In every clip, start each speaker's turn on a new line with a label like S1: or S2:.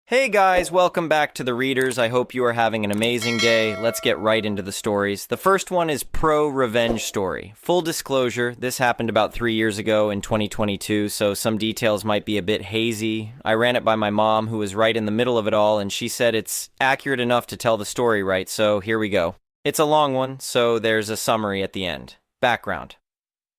S1: Hey guys, welcome back to the Readers. I hope you are having an amazing day. Let's get right into the stories. The first one is Pro-Revenge Story. Full disclosure, this happened about 3 years ago in 2022, so some details might be a bit hazy. I ran it by my mom, who was right in the middle of it all, and she said it's accurate enough to tell the story right, so here we go. It's a long one, so there's a summary at the end. Background.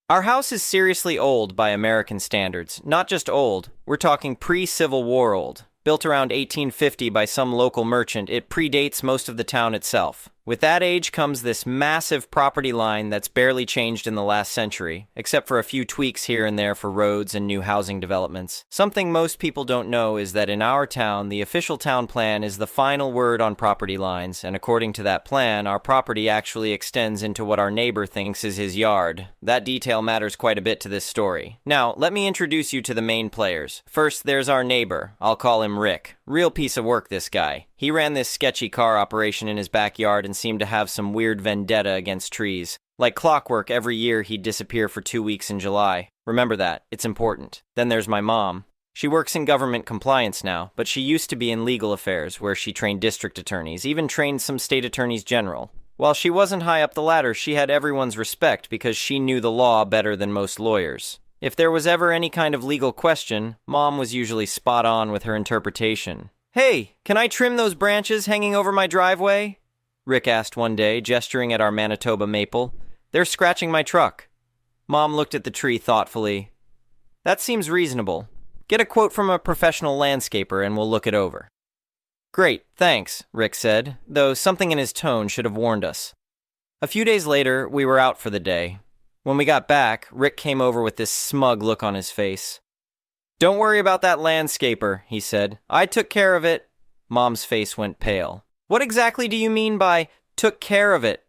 S1: Our house is seriously old by American standards. Not just old, we're talking pre-Civil War old. Built around 1850 by some local merchant, it predates most of the town itself. With that age comes this massive property line that's barely changed in the last century, except for a few tweaks here and there for roads and new housing developments. Something most people don't know is that in our town, the official town plan is the final word on property lines, and according to that plan, our property actually extends into what our neighbor thinks is his yard. That detail matters quite a bit to this story. Now, let me introduce you to the main players. First, there's our neighbor. I'll call him Rick. Real piece of work, this guy. He ran this sketchy car operation in his backyard and seemed to have some weird vendetta against trees. Like clockwork, every year he'd disappear for 2 weeks in July. Remember that. It's important. Then there's my mom. She works in government compliance now, but she used to be in legal affairs, where she trained district attorneys, even trained some state attorneys general. While she wasn't high up the ladder, she had everyone's respect because she knew the law better than most lawyers. If there was ever any kind of legal question, Mom was usually spot on with her interpretation. "Hey, can I trim those branches hanging over my driveway?" Rick asked one day, gesturing at our Manitoba maple. "They're scratching my truck." Mom looked at the tree thoughtfully. "That seems reasonable. Get a quote from a professional landscaper and we'll look it over." "Great, thanks," Rick said, though something in his tone should have warned us. A few days later, we were out for the day. When we got back, Rick came over with this smug look on his face. "Don't worry about that landscaper," he said. "I took care of it." Mom's face went pale. "What exactly do you mean by took care of it?"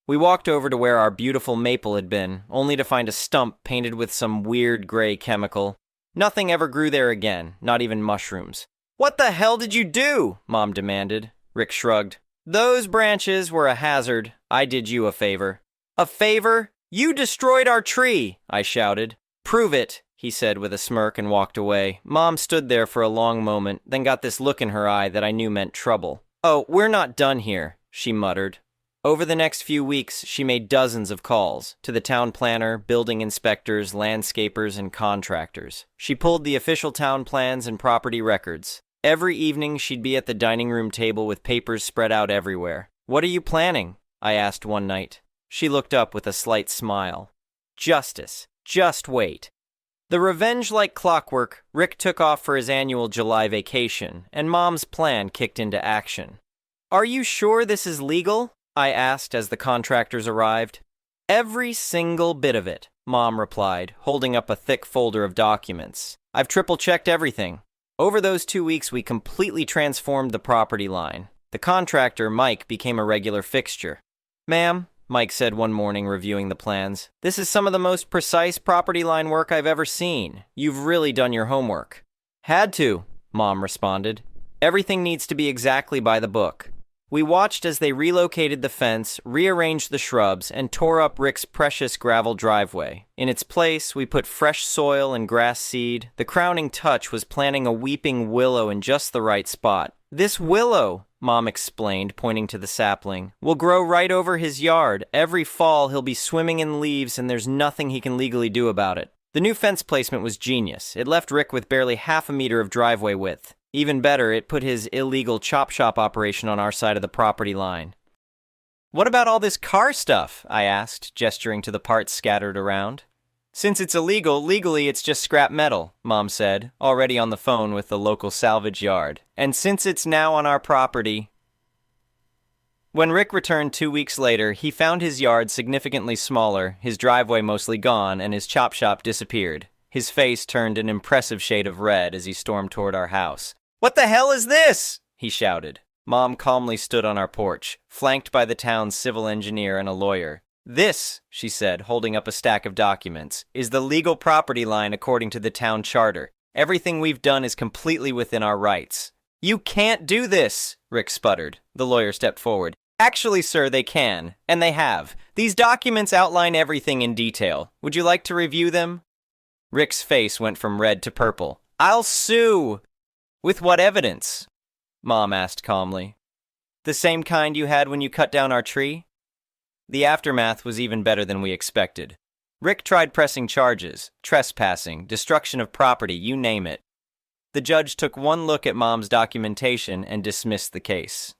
S1: We walked over to where our beautiful maple had been, only to find a stump painted with some weird gray chemical. Nothing ever grew there again, not even mushrooms. "What the hell did you do?" Mom demanded. Rick shrugged. "Those branches were a hazard. I did you a favor." "A favor? You destroyed our tree!" I shouted. "Prove it," he said with a smirk and walked away. Mom stood there for a long moment, then got this look in her eye that I knew meant trouble. "Oh, we're not done here," she muttered. Over the next few weeks, she made dozens of calls to the town planner, building inspectors, landscapers, and contractors. She pulled the official town plans and property records. Every evening, she'd be at the dining room table with papers spread out everywhere. "What are you planning?" I asked one night. She looked up with a slight smile. "Justice. Just wait." The revenge like clockwork, Rick took off for his annual July vacation, and Mom's plan kicked into action. "Are you sure this is legal?" I asked as the contractors arrived. "Every single bit of it," Mom replied, holding up a thick folder of documents. "I've triple-checked everything." Over those 2 weeks, we completely transformed the property line. The contractor, Mike, became a regular fixture. "Ma'am," Mike said one morning reviewing the plans, "this is some of the most precise property line work I've ever seen. You've really done your homework." "Had to," Mom responded. "Everything needs to be exactly by the book." We watched as they relocated the fence, rearranged the shrubs, and tore up Rick's precious gravel driveway. In its place, we put fresh soil and grass seed. The crowning touch was planting a weeping willow in just the right spot. "This willow," Mom explained, pointing to the sapling, "will grow right over his yard. Every fall, he'll be swimming in leaves, and there's nothing he can legally do about it." The new fence placement was genius. It left Rick with barely half a meter of driveway width. Even better, it put his illegal chop shop operation on our side of the property line. "What about all this car stuff?" I asked, gesturing to the parts scattered around. "Since it's illegal, legally it's just scrap metal," Mom said, already on the phone with the local salvage yard. "And since it's now on our property..." When Rick returned 2 weeks later, he found his yard significantly smaller, his driveway mostly gone, and his chop shop disappeared. His face turned an impressive shade of red as he stormed toward our house. "What the hell is this?" he shouted. Mom calmly stood on our porch, flanked by the town's civil engineer and a lawyer. "This," she said, holding up a stack of documents, "is the legal property line according to the town charter. Everything we've done is completely within our rights." "You can't do this," Rick sputtered. The lawyer stepped forward. "Actually, sir, they can, and they have. These documents outline everything in detail. Would you like to review them?" Rick's face went from red to purple. "I'll sue!" "With what evidence?" Mom asked calmly. The same kind you had when you cut down our tree? The aftermath was even better than we expected. Rick tried pressing charges, trespassing, destruction of property, you name it. The judge took one look at Mom's documentation and dismissed the case.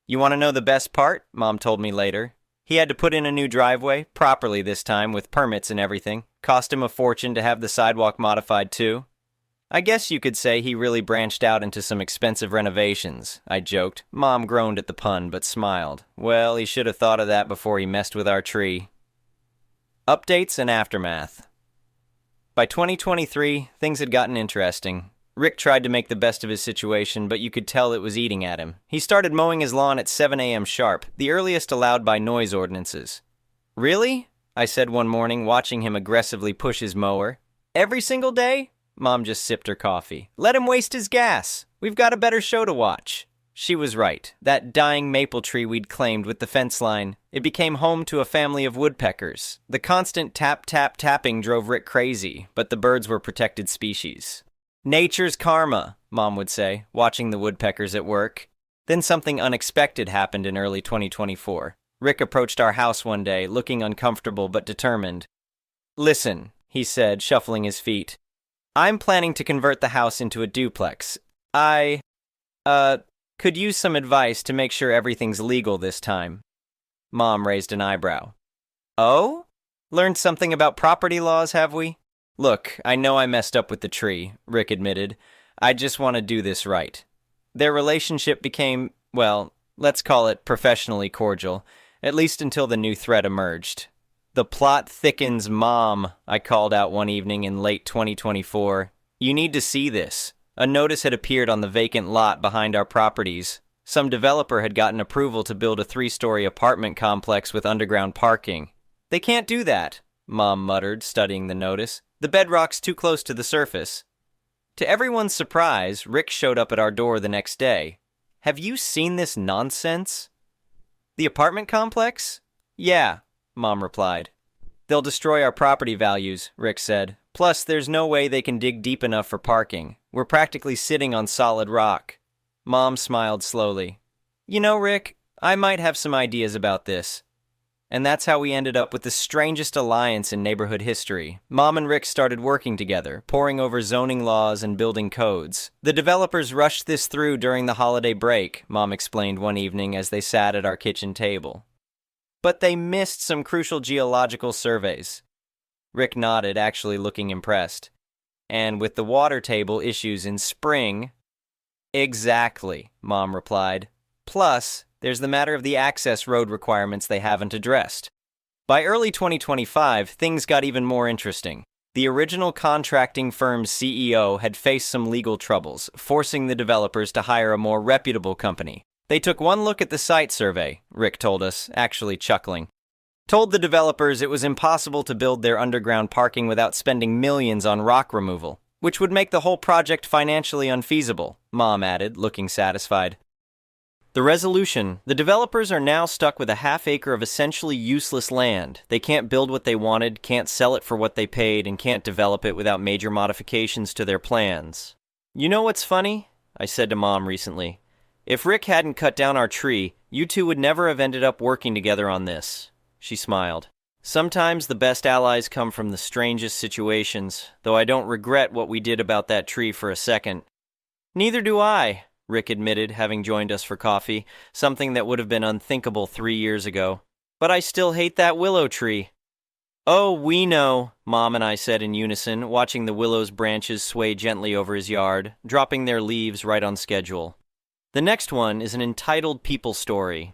S1: You want to know the best part? Mom told me later. He had to put in a new driveway, properly this time, with permits and everything. Cost him a fortune to have the sidewalk modified too. I guess you could say he really branched out into some expensive renovations, I joked. Mom groaned at the pun, but smiled. Well, he should have thought of that before he messed with our tree. Updates and aftermath. By 2023, things had gotten interesting. Rick tried to make the best of his situation, but you could tell it was eating at him. He started mowing his lawn at 7 a.m. sharp, the earliest allowed by noise ordinances. Really? I said one morning, watching him aggressively push his mower. Every single day? Mom just sipped her coffee. Let him waste his gas. We've got a better show to watch. She was right. That dying maple tree we'd claimed with the fence line, it became home to a family of woodpeckers. The constant tap-tap-tapping drove Rick crazy, but the birds were protected species. Nature's karma, Mom would say, watching the woodpeckers at work. Then something unexpected happened in early 2024. Rick approached our house one day, looking uncomfortable but determined. Listen, he said, shuffling his feet. I'm planning to convert the house into a duplex. Could use some advice to make sure everything's legal this time. Mom raised an eyebrow. Oh? Learned something about property laws, have we? Look, I know I messed up with the tree, Rick admitted. I just want to do this right. Their relationship became, well, let's call it professionally cordial, at least until the new threat emerged. The plot thickens, Mom, I called out one evening in late 2024. You need to see this. A notice had appeared on the vacant lot behind our properties. Some developer had gotten approval to build a 3-story apartment complex with underground parking. They can't do that, Mom muttered, studying the notice. The bedrock's too close to the surface. To everyone's surprise, Rick showed up at our door the next day. Have you seen this nonsense? The apartment complex? Yeah, Mom replied. They'll destroy our property values, Rick said. Plus, there's no way they can dig deep enough for parking. We're practically sitting on solid rock. Mom smiled slowly. You know, Rick, I might have some ideas about this. And that's how we ended up with the strangest alliance in neighborhood history. Mom and Rick started working together, poring over zoning laws and building codes. The developers rushed this through during the holiday break, Mom explained one evening as they sat at our kitchen table. But they missed some crucial geological surveys. Rick nodded, actually looking impressed. And with the water table issues in spring... Exactly, Mom replied. Plus, there's the matter of the access road requirements they haven't addressed. By early 2025, things got even more interesting. The original contracting firm's CEO had faced some legal troubles, forcing the developers to hire a more reputable company. They took one look at the site survey, Rick told us, actually chuckling. Told the developers it was impossible to build their underground parking without spending millions on rock removal, which would make the whole project financially unfeasible, Mom added, looking satisfied. The resolution: the developers are now stuck with a half-acre of essentially useless land. They can't build what they wanted, can't sell it for what they paid, and can't develop it without major modifications to their plans. You know what's funny? I said to Mom recently. If Rick hadn't cut down our tree, you two would never have ended up working together on this. She smiled. Sometimes the best allies come from the strangest situations, though I don't regret what we did about that tree for a second. Neither do I, Rick admitted, having joined us for coffee, something that would have been unthinkable 3 years ago. But I still hate that willow tree. Oh, we know, Mom and I said in unison, watching the willow's branches sway gently over his yard, dropping their leaves right on schedule. The next one is an entitled people story.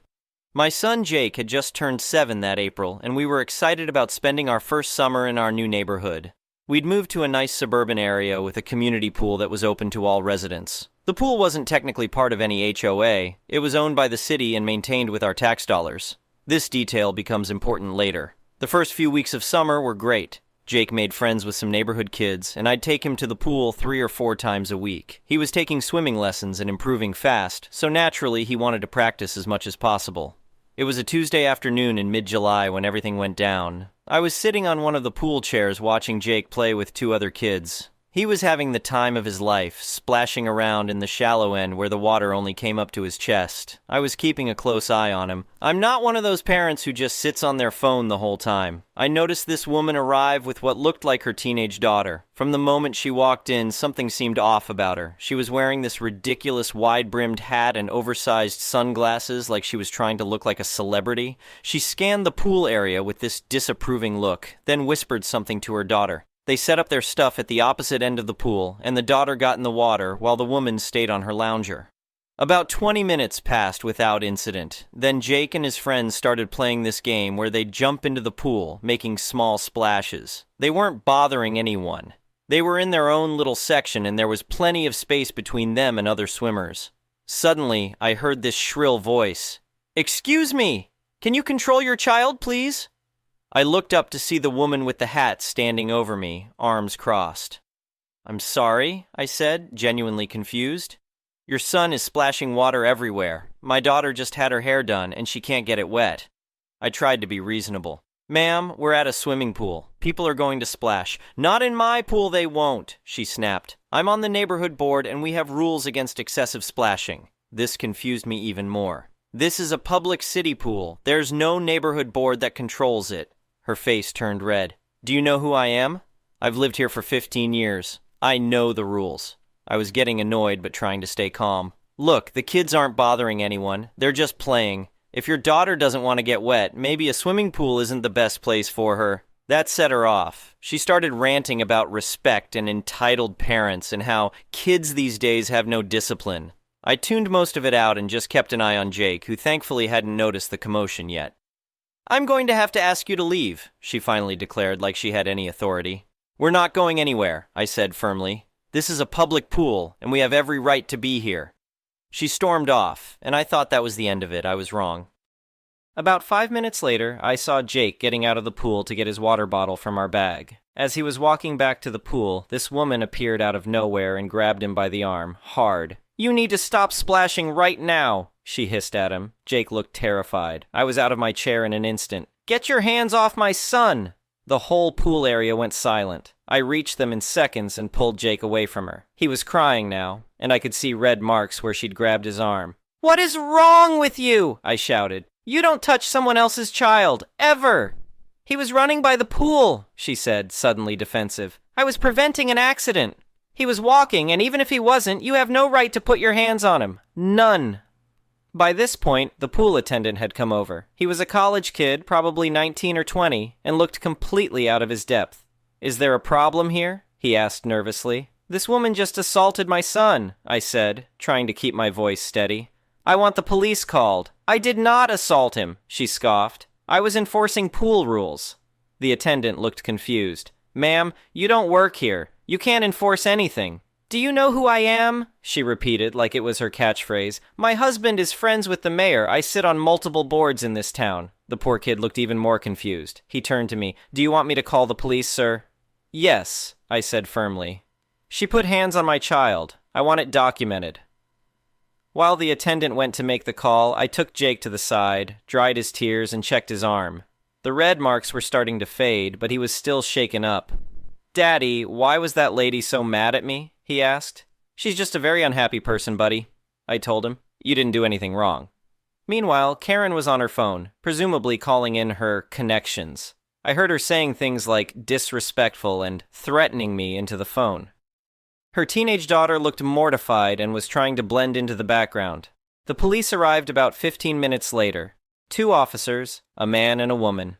S1: My son Jake had just turned 7 that April, and we were excited about spending our first summer in our new neighborhood. We'd moved to a nice suburban area with a community pool that was open to all residents. The pool wasn't technically part of any HOA. It was owned by the city and maintained with our tax dollars. This detail becomes important later. The first few weeks of summer were great. Jake made friends with some neighborhood kids, and I'd take him to the pool 3 or 4 times a week. He was taking swimming lessons and improving fast, so naturally he wanted to practice as much as possible. It was a Tuesday afternoon in mid-July when everything went down. I was sitting on one of the pool chairs watching Jake play with 2 other kids. He was having the time of his life, splashing around in the shallow end where the water only came up to his chest. I was keeping a close eye on him. I'm not one of those parents who just sits on their phone the whole time. I noticed this woman arrive with what looked like her teenage daughter. From the moment she walked in, something seemed off about her. She was wearing this ridiculous wide-brimmed hat and oversized sunglasses like she was trying to look like a celebrity. She scanned the pool area with this disapproving look, then whispered something to her daughter. They set up their stuff at the opposite end of the pool, and the daughter got in the water while the woman stayed on her lounger. About 20 minutes passed without incident. Then Jake and his friends started playing this game where they'd jump into the pool, making small splashes. They weren't bothering anyone. They were in their own little section, and there was plenty of space between them and other swimmers. Suddenly, I heard this shrill voice. "Excuse me! Can you control your child, please?" I looked up to see the woman with the hat standing over me, arms crossed. "I'm sorry," I said, genuinely confused. "Your son is splashing water everywhere. My daughter just had her hair done, and she can't get it wet." I tried to be reasonable. "Ma'am, we're at a swimming pool. People are going to splash." "Not in my pool, they won't," she snapped. "I'm on the neighborhood board, and we have rules against excessive splashing." This confused me even more. "This is a public city pool. There's no neighborhood board that controls it." Her face turned red. "Do you know who I am? I've lived here for 15 years. I know the rules." I was getting annoyed but trying to stay calm. "Look, the kids aren't bothering anyone. They're just playing. If your daughter doesn't want to get wet, maybe a swimming pool isn't the best place for her." That set her off. She started ranting about respect and entitled parents and how kids these days have no discipline. I tuned most of it out and just kept an eye on Jake, who thankfully hadn't noticed the commotion yet. "I'm going to have to ask you to leave," she finally declared like she had any authority. "We're not going anywhere," I said firmly. "This is a public pool, and we have every right to be here." She stormed off, and I thought that was the end of it. I was wrong. About 5 minutes later, I saw Jake getting out of the pool to get his water bottle from our bag. As he was walking back to the pool, this woman appeared out of nowhere and grabbed him by the arm, hard. "You need to stop splashing right now," she hissed at him. Jake looked terrified. I was out of my chair in an instant. "Get your hands off my son!" The whole pool area went silent. I reached them in seconds and pulled Jake away from her. He was crying now, and I could see red marks where she'd grabbed his arm. "What is wrong with you?" I shouted. "You don't touch someone else's child, ever!" "He was running by the pool," she said, suddenly defensive. "I was preventing an accident. He was walking, and even if he wasn't, you have no right to put your hands on him. None." By this point, the pool attendant had come over. He was a college kid, probably 19 or 20, and looked completely out of his depth. "Is there a problem here?" he asked nervously. "This woman just assaulted my son," I said, trying to keep my voice steady. "I want the police called." "I did not assault him," she scoffed. "I was enforcing pool rules." The attendant looked confused. "Ma'am, you don't work here. You can't enforce anything." "Do you know who I am?" she repeated like it was her catchphrase. "My husband is friends with the mayor. I sit on multiple boards in this town." The poor kid looked even more confused. He turned to me. "Do you want me to call the police, sir?" "Yes," I said firmly. "She put hands on my child. I want it documented." While the attendant went to make the call, I took Jake to the side, dried his tears, and checked his arm. The red marks were starting to fade, but he was still shaken up. "Daddy, why was that lady so mad at me?" he asked. "She's just a very unhappy person, buddy," I told him. "You didn't do anything wrong." Meanwhile, Karen was on her phone, presumably calling in her connections. I heard her saying things like disrespectful and threatening me into the phone. Her teenage daughter looked mortified and was trying to blend into the background. The police arrived about 15 minutes later. 2 officers, a man and a woman.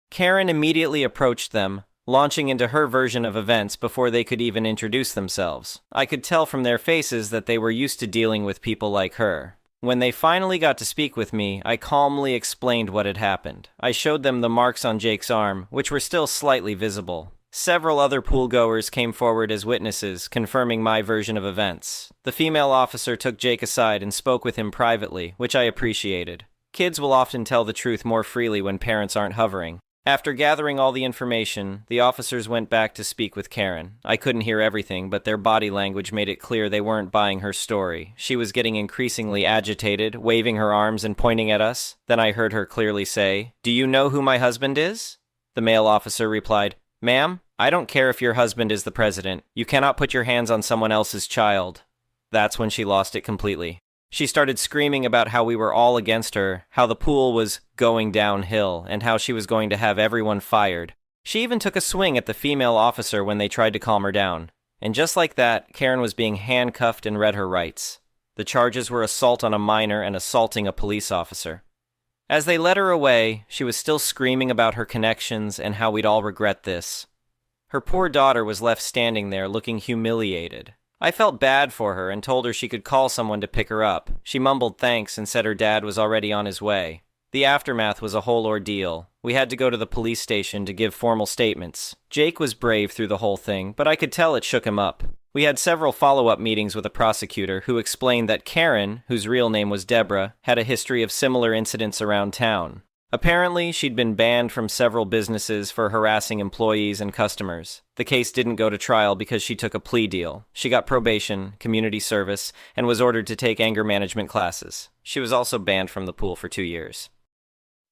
S1: Karen immediately approached them, launching into her version of events before they could even introduce themselves. I could tell from their faces that they were used to dealing with people like her. When they finally got to speak with me, I calmly explained what had happened. I showed them the marks on Jake's arm, which were still slightly visible. Several other pool-goers came forward as witnesses, confirming my version of events. The female officer took Jake aside and spoke with him privately, which I appreciated. Kids will often tell the truth more freely when parents aren't hovering. After gathering all the information, the officers went back to speak with Karen. I couldn't hear everything, but their body language made it clear they weren't buying her story. She was getting increasingly agitated, waving her arms and pointing at us. Then I heard her clearly say, "Do you know who my husband is?" The male officer replied, "Ma'am, I don't care if your husband is the president. You cannot put your hands on someone else's child. That's when she lost it completely. She started screaming about how we were all against her, how the pool was going downhill, and how she was going to have everyone fired. She even took a swing at the female officer when they tried to calm her down. And just like that, Karen was being handcuffed and read her rights. The charges were assault on a minor and assaulting a police officer. As they led her away, she was still screaming about her connections and how we'd all regret this. Her poor daughter was left standing there looking humiliated. I felt bad for her and told her she could call someone to pick her up. She mumbled thanks and said her dad was already on his way. The aftermath was a whole ordeal. We had to go to the police station to give formal statements. Jake was brave through the whole thing, but I could tell it shook him up. We had several follow-up meetings with a prosecutor who explained that Karen, whose real name was Deborah, had a history of similar incidents around town. Apparently, she'd been banned from several businesses for harassing employees and customers. The case didn't go to trial because she took a plea deal. She got probation, community service, and was ordered to take anger management classes. She was also banned from the pool for 2 years.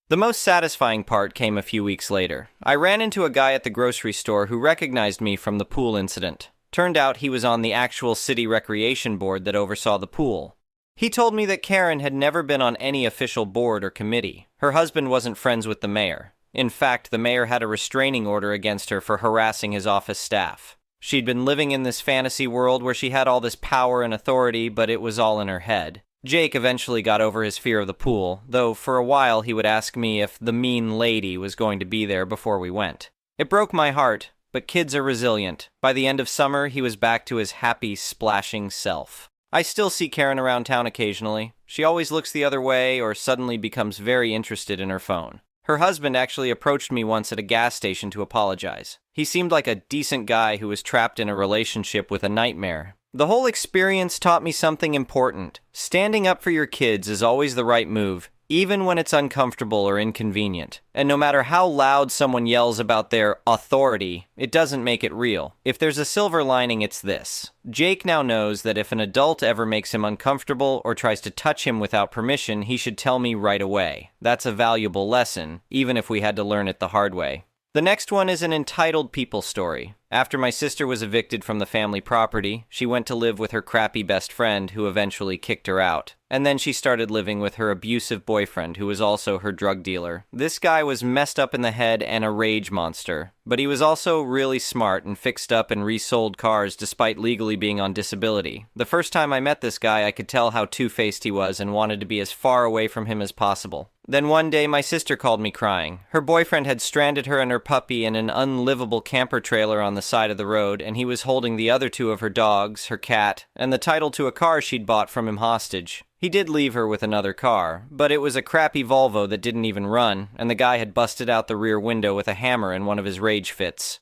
S1: The most satisfying part came a few weeks later. I ran into a guy at the grocery store who recognized me from the pool incident. Turned out he was on the actual city recreation board that oversaw the pool. He told me that Karen had never been on any official board or committee. Her husband wasn't friends with the mayor. In fact, the mayor had a restraining order against her for harassing his office staff. She'd been living in this fantasy world where she had all this power and authority, but it was all in her head. Jake eventually got over his fear of the pool, though for a while he would ask me if the mean lady was going to be there before we went. It broke my heart, but kids are resilient. By the end of summer, he was back to his happy, splashing self. I still see Karen around town occasionally. She always looks the other way or suddenly becomes very interested in her phone. Her husband actually approached me once at a gas station to apologize. He seemed like a decent guy who was trapped in a relationship with a nightmare. The whole experience taught me something important. Standing up for your kids is always the right move, even when it's uncomfortable or inconvenient. And no matter how loud someone yells about their authority, it doesn't make it real. If there's a silver lining, it's this. Jake now knows that if an adult ever makes him uncomfortable or tries to touch him without permission, he should tell me right away. That's a valuable lesson, even if we had to learn it the hard way. The next one is an entitled people story. After my sister was evicted from the family property, she went to live with her crappy best friend who eventually kicked her out. And then she started living with her abusive boyfriend who was also her drug dealer. This guy was messed up in the head and a rage monster, but he was also really smart and fixed up and resold cars despite legally being on disability. The first time I met this guy, I could tell how two-faced he was and wanted to be as far away from him as possible. Then one day, my sister called me crying. Her boyfriend had stranded her and her puppy in an unlivable camper trailer on the side of the road, and he was holding the other two of her dogs, her cat, and the title to a car she'd bought from him hostage. He did leave her with another car, but it was a crappy Volvo that didn't even run, and the guy had busted out the rear window with a hammer in one of his rage fits.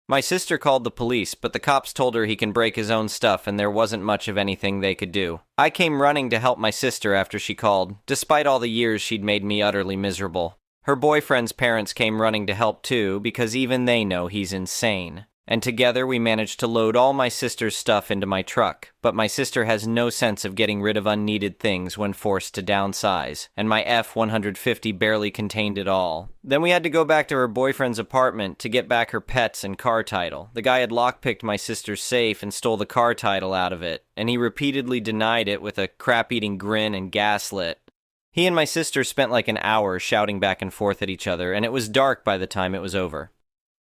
S1: My sister called the police, but the cops told her he can break his own stuff and there wasn't much of anything they could do. I came running to help my sister after she called, despite all the years she'd made me utterly miserable. Her boyfriend's parents came running to help too, because even they know he's insane. And together we managed to load all my sister's stuff into my truck, but my sister has no sense of getting rid of unneeded things when forced to downsize, and my F-150 barely contained it all. Then we had to go back to her boyfriend's apartment to get back her pets and car title. The guy had lockpicked my sister's safe and stole the car title out of it, and he repeatedly denied it with a crap-eating grin and gaslit. He and my sister spent like an hour shouting back and forth at each other, and it was dark by the time it was over.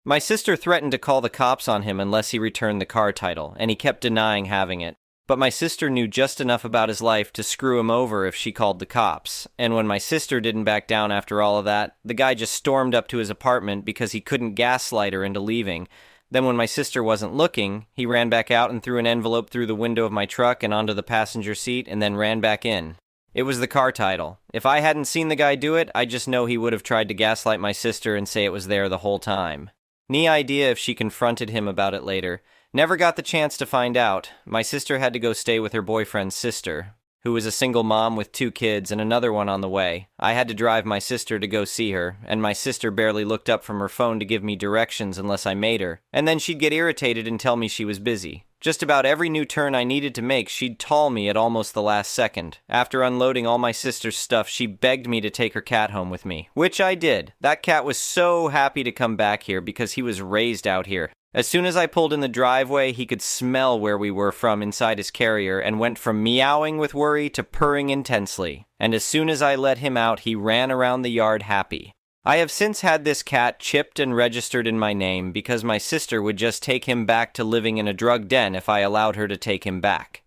S1: My sister threatened to call the cops on him unless he returned the car title, and he kept denying having it. But my sister knew just enough about his life to screw him over if she called the cops. And when my sister didn't back down after all of that, the guy just stormed up to his apartment because he couldn't gaslight her into leaving. Then when my sister wasn't looking, he ran back out and threw an envelope through the window of my truck and onto the passenger seat and then ran back in. It was the car title. If I hadn't seen the guy do it, I just know he would have tried to gaslight my sister and say it was there the whole time. Any idea if she confronted him about it later. Never got the chance to find out. My sister had to go stay with her boyfriend's sister, who was a single mom with 2 kids and another one on the way. I had to drive my sister to go see her, and my sister barely looked up from her phone to give me directions unless I made her. And then she'd get irritated and tell me she was busy. Just about every new turn I needed to make, she'd tall me at almost the last second. After unloading all my sister's stuff, she begged me to take her cat home with me, which I did. That cat was so happy to come back here because he was raised out here. As soon as I pulled in the driveway, he could smell where we were from inside his carrier and went from meowing with worry to purring intensely. And as soon as I let him out, he ran around the yard happy. I have since had this cat chipped and registered in my name because my sister would just take him back to living in a drug den if I allowed her to take him back.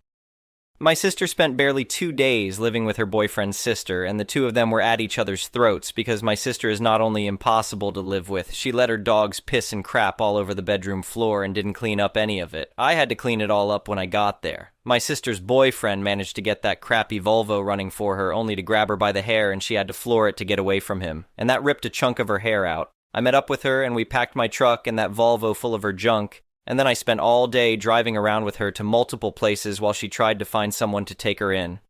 S1: My sister spent barely 2 days living with her boyfriend's sister, and the two of them were at each other's throats because my sister is not only impossible to live with, she let her dogs piss and crap all over the bedroom floor and didn't clean up any of it. I had to clean it all up when I got there. My sister's boyfriend managed to get that crappy Volvo running for her only to grab her by the hair, and she had to floor it to get away from him, and that ripped a chunk of her hair out. I met up with her and we packed my truck and that Volvo full of her junk, and then I spent all day driving around with her to multiple places while she tried to find someone to take her in.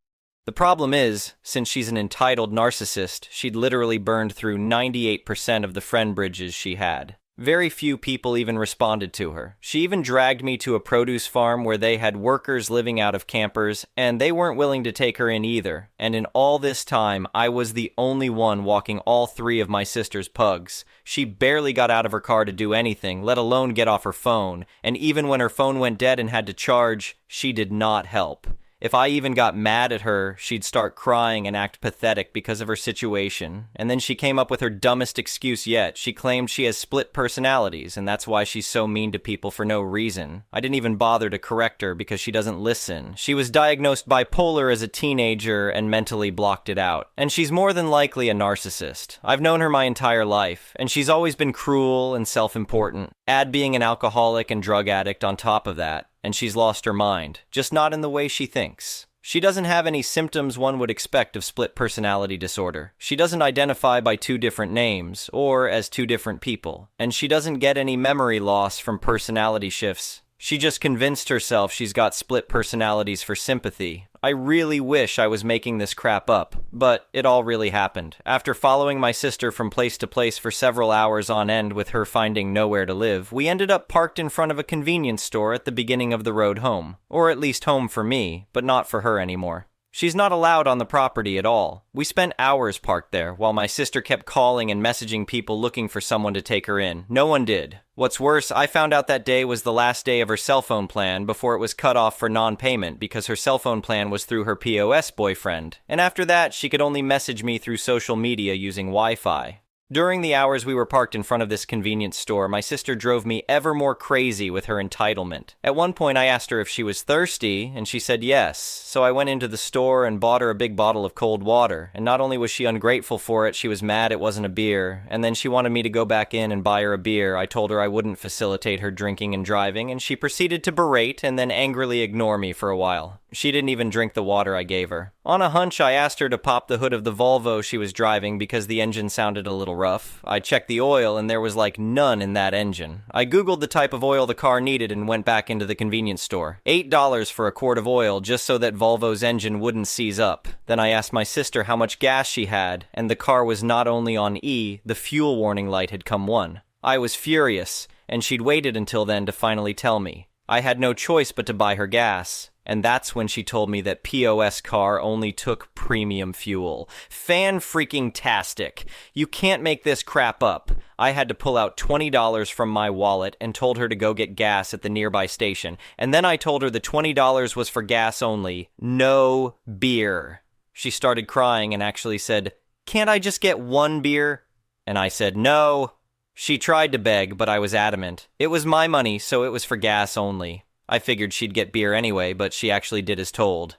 S1: The problem is, since she's an entitled narcissist, she'd literally burned through 98% of the friend bridges she had. Very few people even responded to her. She even dragged me to a produce farm where they had workers living out of campers, and they weren't willing to take her in either. And in all this time, I was the only one walking all 3 of my sister's pugs. She barely got out of her car to do anything, let alone get off her phone. And even when her phone went dead and had to charge, she did not help. If I even got mad at her, she'd start crying and act pathetic because of her situation. And then she came up with her dumbest excuse yet. She claimed she has split personalities, and that's why she's so mean to people for no reason. I didn't even bother to correct her because she doesn't listen. She was diagnosed bipolar as a teenager and mentally blocked it out. And she's more than likely a narcissist. I've known her my entire life, and she's always been cruel and self-important. Add being an alcoholic and drug addict on top of that, and she's lost her mind, just not in the way she thinks. She doesn't have any symptoms one would expect of split personality disorder. She doesn't identify by 2 different names, or as 2 different people, and she doesn't get any memory loss from personality shifts. She just convinced herself she's got split personalities for sympathy. I really wish I was making this crap up, but it all really happened. After following my sister from place to place for several hours on end with her finding nowhere to live, we ended up parked in front of a convenience store at the beginning of the road home. Or at least home for me, but not for her anymore. She's not allowed on the property at all. We spent hours parked there, while my sister kept calling and messaging people looking for someone to take her in. No one did. What's worse, I found out that day was the last day of her cell phone plan before it was cut off for non-payment because her cell phone plan was through her POS boyfriend. And after that, she could only message me through social media using Wi-Fi. During the hours we were parked in front of this convenience store, my sister drove me ever more crazy with her entitlement. At one point, I asked her if she was thirsty, and she said yes. So I went into the store and bought her a big bottle of cold water. And not only was she ungrateful for it, she was mad it wasn't a beer. And then she wanted me to go back in and buy her a beer. I told her I wouldn't facilitate her drinking and driving, and she proceeded to berate and then angrily ignore me for a while. She didn't even drink the water I gave her. On a hunch, I asked her to pop the hood of the Volvo she was driving because the engine sounded a little rough. I checked the oil and there was like none in that engine. I googled the type of oil the car needed and went back into the convenience store. $8 for a quart of oil just so that Volvo's engine wouldn't seize up. Then I asked my sister how much gas she had, and the car was not only on E, the fuel warning light had come on. I was furious, and she'd waited until then to finally tell me. I had no choice but to buy her gas. And that's when she told me that POS car only took premium fuel. Fan-freaking-tastic. You can't make this crap up. I had to pull out $20 from my wallet and told her to go get gas at the nearby station. And then I told her the $20 was for gas only. No beer. She started crying and actually said, "Can't I just get 1 beer?" And I said, "No." She tried to beg, but I was adamant. It was my money, so it was for gas only. I figured she'd get beer anyway, but she actually did as told.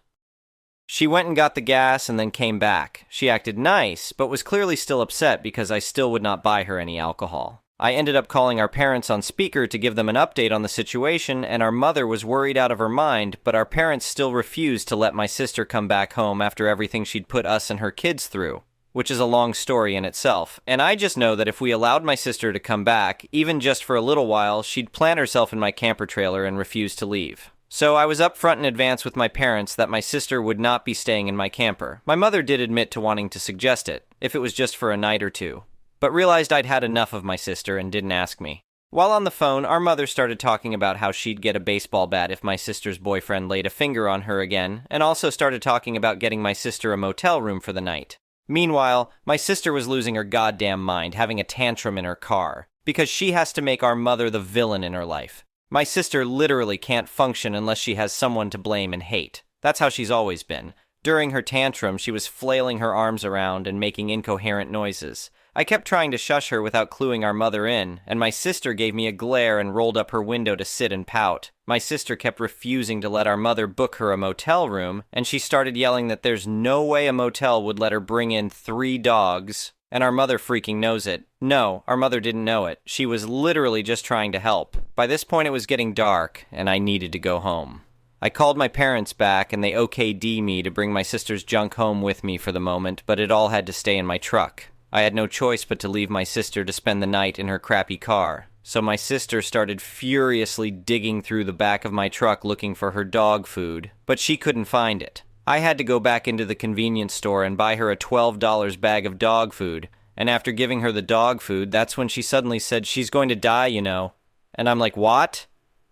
S1: She went and got the gas and then came back. She acted nice, but was clearly still upset because I still would not buy her any alcohol. I ended up calling our parents on speaker to give them an update on the situation, and our mother was worried out of her mind, but our parents still refused to let my sister come back home after everything she'd put us and her kids through. Which is a long story in itself. And I just know that if we allowed my sister to come back, even just for a little while, she'd plant herself in my camper trailer and refuse to leave. So I was upfront in advance with my parents that my sister would not be staying in my camper. My mother did admit to wanting to suggest it, if it was just for a night or 2, but realized I'd had enough of my sister and didn't ask me. While on the phone, our mother started talking about how she'd get a baseball bat if my sister's boyfriend laid a finger on her again, and also started talking about getting my sister a motel room for the night. Meanwhile, my sister was losing her goddamn mind, having a tantrum in her car. because she has to make our mother the villain in her life. My sister literally can't function unless she has someone to blame and hate. That's how she's always been. During her tantrum, she was flailing her arms around and making incoherent noises. I kept trying to shush her without cluing our mother in, and my sister gave me a glare and rolled up her window to sit and pout. My sister kept refusing to let our mother book her a motel room, and she started yelling that there's no way a motel would let her bring in 3 dogs, and our mother freaking knows it. No, our mother didn't know it. She was literally just trying to help. By this point, it was getting dark, and I needed to go home. I called my parents back, and they okay'd me to bring my sister's junk home with me for the moment, but it all had to stay in my truck. I had no choice but to leave my sister to spend the night in her crappy car. So my sister started furiously digging through the back of my truck looking for her dog food, but she couldn't find it. I had to go back into the convenience store and buy her a $12 bag of dog food, and after giving her the dog food, that's when she suddenly said she's going to die, you know. And I'm like, what?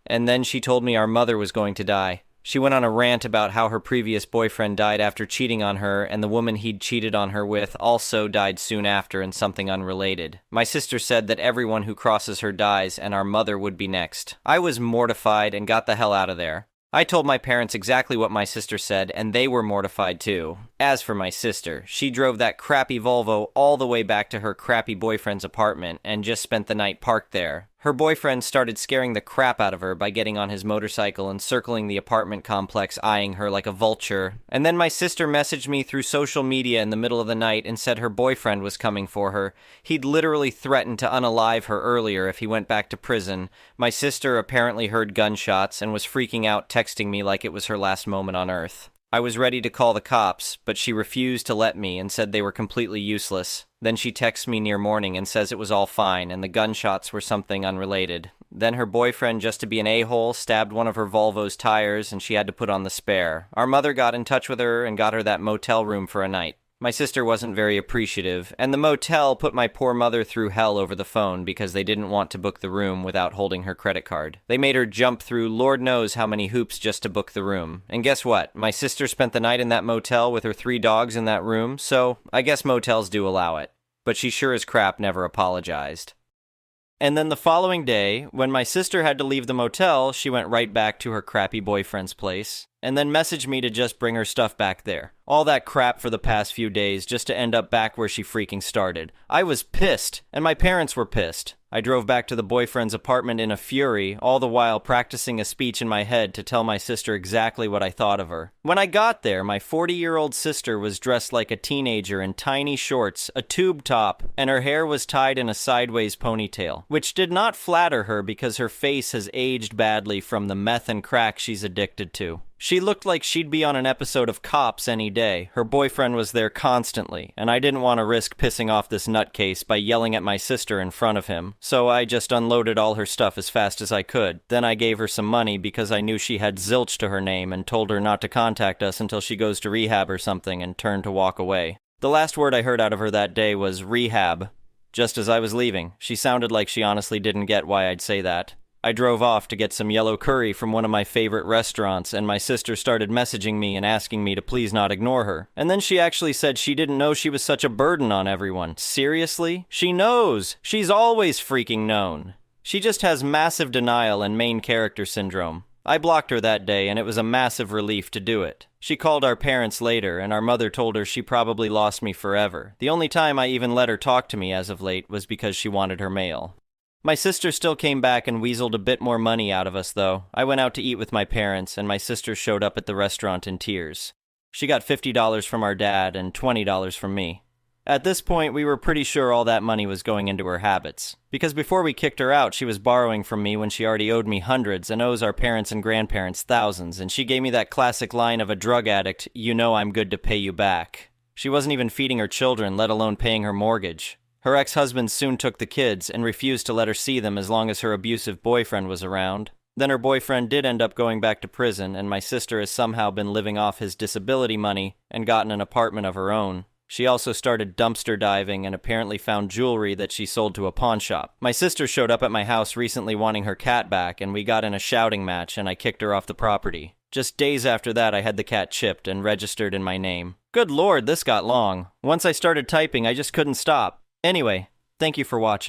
S1: And then she told me our mother was going to die. She went on a rant about how her previous boyfriend died after cheating on her, and the woman he'd cheated on her with also died soon after in something unrelated. My sister said that everyone who crosses her dies, and our mother would be next. I was mortified and got the hell out of there. I told my parents exactly what my sister said, and they were mortified too. As for my sister, she drove that crappy Volvo all the way back to her crappy boyfriend's apartment and just spent the night parked there. Her boyfriend started scaring the crap out of her by getting on his motorcycle and circling the apartment complex, eyeing her like a vulture. And then my sister messaged me through social media in the middle of the night and said her boyfriend was coming for her. He'd literally threatened to unalive her earlier if he went back to prison. My sister apparently heard gunshots and was freaking out, texting me like it was her last moment on Earth. I was ready to call the cops, but she refused to let me and said they were completely useless. Then she texts me near morning and says it was all fine and the gunshots were something unrelated. Then her boyfriend, just to be an a-hole, stabbed one of her Volvo's tires and she had to put on the spare. Our mother got in touch with her and got her that motel room for a night. My sister wasn't very appreciative, and the motel put my poor mother through hell over the phone because they didn't want to book the room without holding her credit card. They made her jump through Lord knows how many hoops just to book the room. And guess what? My sister spent the night in that motel with her 3 dogs in that room, so I guess motels do allow it. But she sure as crap never apologized. And then the following day, when my sister had to leave the motel, she went right back to her crappy boyfriend's place, and then messaged me to just bring her stuff back there. All that crap for the past few days just to end up back where she freaking started. I was pissed, and my parents were pissed. I drove back to the boyfriend's apartment in a fury, all the while practicing a speech in my head to tell my sister exactly what I thought of her. When I got there, my 40-year-old sister was dressed like a teenager in tiny shorts, a tube top, and her hair was tied in a sideways ponytail, which did not flatter her because her face has aged badly from the meth and crack she's addicted to. She looked like she'd be on an episode of Cops any day. Her boyfriend was there constantly, and I didn't want to risk pissing off this nutcase by yelling at my sister in front of him, so I just unloaded all her stuff as fast as I could. Then I gave her some money because I knew she had zilch to her name and told her not to contact us until she goes to rehab or something and turned to walk away. The last word I heard out of her that day was rehab. Just as I was leaving, she sounded like she honestly didn't get why I'd say that. I drove off to get some yellow curry from one of my favorite restaurants, and my sister started messaging me and asking me to please not ignore her. And then she actually said she didn't know she was such a burden on everyone. Seriously? She knows! She's always freaking known. She just has massive denial and main character syndrome. I blocked her that day, and it was a massive relief to do it. She called our parents later, and our mother told her she probably lost me forever. The only time I even let her talk to me as of late was because she wanted her mail. My sister still came back and weaseled a bit more money out of us, though. I went out to eat with my parents, and my sister showed up at the restaurant in tears. She got $50 from our dad and $20 from me. At this point, we were pretty sure all that money was going into her habits, because before we kicked her out, she was borrowing from me when she already owed me hundreds and owes our parents and grandparents thousands, and she gave me that classic line of a drug addict, "You know I'm good to pay you back." She wasn't even feeding her children, let alone paying her mortgage. Her ex-husband soon took the kids and refused to let her see them as long as her abusive boyfriend was around. Then her boyfriend did end up going back to prison, and my sister has somehow been living off his disability money and gotten an apartment of her own. She also started dumpster diving and apparently found jewelry that she sold to a pawn shop. My sister showed up at my house recently wanting her cat back, and we got in a shouting match and I kicked her off the property. Just days after that, I had the cat chipped and registered in my name. Good lord, this got long. Once I started typing, I just couldn't stop. Anyway, thank you for watching.